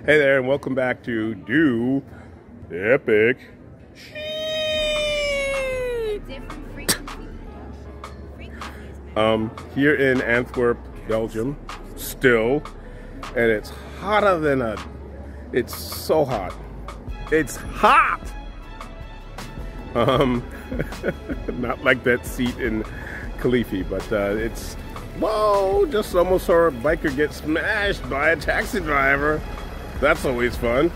Hey there, and welcome back to Do the Epic. Here in Antwerp, Belgium, still, and it's hotter than a. It's so hot. It's hot. Not like that seat in Khalifi, but it's. Whoa! Just almost saw a biker get smashed by a taxi driver. That's always fun.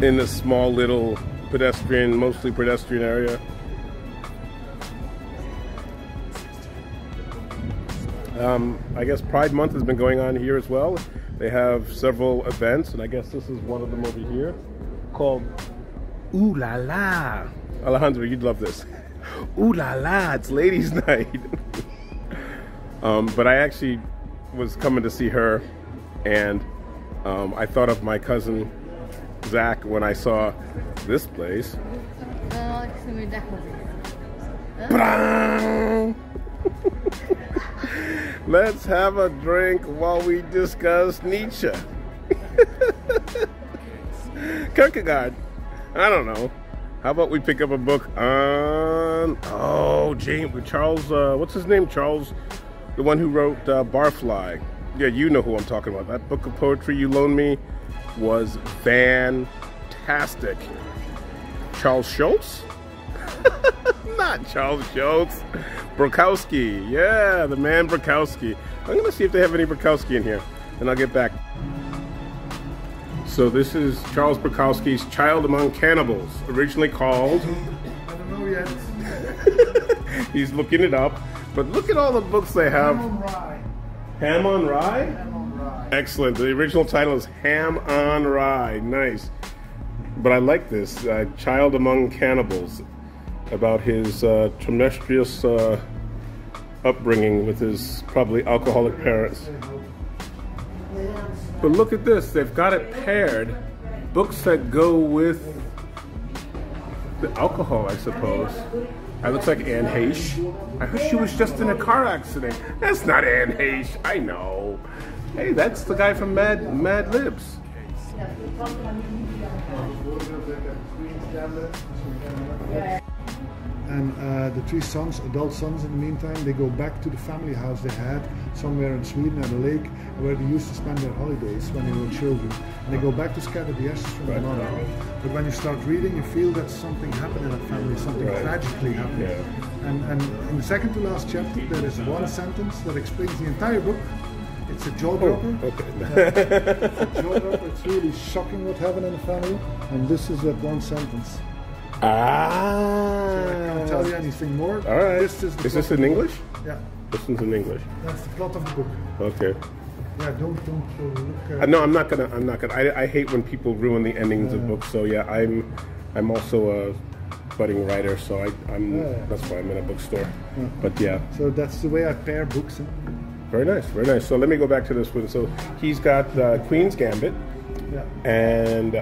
In this small little pedestrian, mostly pedestrian area. I guess Pride Month has been going on here as well. They have several events, and I guess this is one of them over here, called Ooh La La. Alejandro, you'd love this. Ooh La La, it's ladies' night. But I actually was coming to see her, and I thought of my cousin Zach when I saw this place. Let's have a drink while we discuss Nietzsche. Kierkegaard. I don't know. How about we pick up a book on Charles, what's his name? Charles, the one who wrote Barfly. Yeah, you know who I'm talking about. That book of poetry you loaned me was fantastic. Charles Schultz? Not Charles Schultz. Bukowski. Yeah, the man Bukowski. I'm going to see if they have any Bukowski in here, and I'll get back. So this is Charles Bukowski's Child Among Cannibals, originally called... I don't know yet. He's looking it up, but look at all the books they have. Ham on Rye. Ham on Rye? Ham on Rye. Excellent. The original title is Ham on Rye. Nice. But I like this, Child Among Cannibals, about his tumultuous upbringing with his probably alcoholic parents. But look at this, they've got it paired. Books that go with the alcohol, I suppose. That looks like Anne Heche. I heard she was just in a car accident. That's not Anne Heche, I know. Hey, that's the guy from Mad Libs. And the three sons, adult sons in the meantime, they go back to the family house they had somewhere in Sweden at a lake where they used to spend their holidays when they were children. And they go back to scatter the ashes from the mother. But when you start reading, you feel that something happened in that family, something tragically happened. Yeah. And in the second to last chapter, there is one sentence that explains the entire book. It's a jaw-dropper. Okay. It's a jaw-dropper. It's really shocking what happened in the family. And this is that one sentence. Ah. So I can't tell you anything more. All right. Is this in English? Yeah. This one's in English. That's the plot of the book. Okay. Yeah, don't look. No, I'm not gonna. I hate when people ruin the endings of books. So yeah, I'm also a budding writer. So that's why I'm in a bookstore. Yeah. But yeah. So that's the way I pair books. Very nice, very nice. So let me go back to this one. So he's got Queen's Gambit. Yeah. And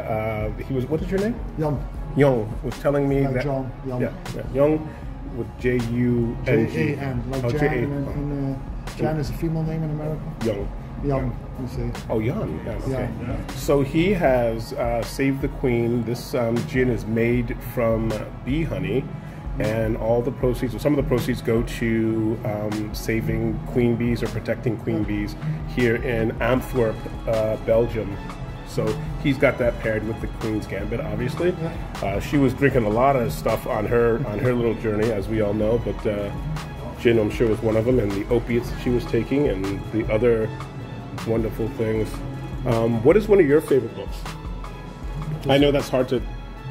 he was. What is your name? Jan. Young was telling me that John, Jan. Yeah, Young with J-U-N-G. J-A-N, like oh, Jan. Jan is a female name in America. Young. Jan, you say. Oh, Jan. Yeah, okay. Yeah. So he has Save the Queen. This gin is made from bee honey, and all the proceeds, or some of the proceeds, go to saving queen bees or protecting queen bees here in Antwerp, Belgium. So he's got that paired with the Queen's Gambit, obviously. She was drinking a lot of stuff on her little journey, as we all know, but gin, I'm sure, was one of them, and the opiates that she was taking, and the other wonderful things. What is one of your favorite books? I know that's hard to...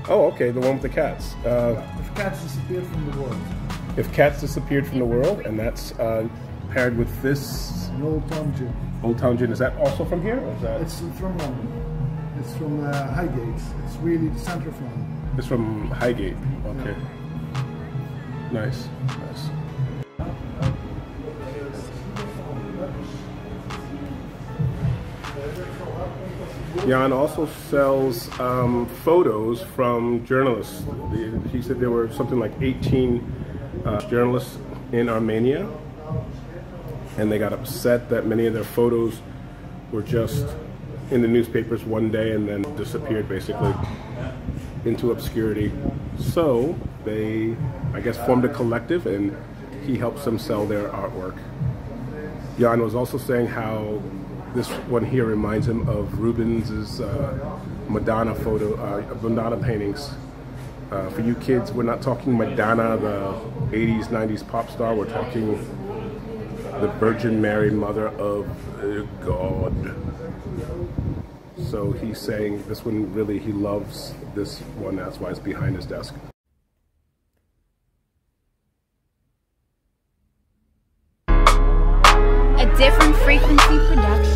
Oh, okay, the one with the cats. If Cats Disappeared from the World. If Cats Disappeared from the World, and that's paired with this... An Old Town Gin. Old Town Gin, is that also from here? Or is that... It's from London. It's from Highgate. It's really the center of London. It's from Highgate. Okay. Yeah. Nice. Jan also sells photos from journalists. He said there were something like 18 journalists in Armenia, and they got upset that many of their photos were just in the newspapers one day and then disappeared basically into obscurity. So they, I guess, formed a collective and he helps them sell their artwork. Jan was also saying how this one here reminds him of Rubens's Madonna Madonna paintings. For you kids, we're not talking Madonna, the 80s, 90s pop star. We're talking the Virgin Mary, Mother of God. So he's saying this one really, he loves this one. That's why it's behind his desk. A different frequency production.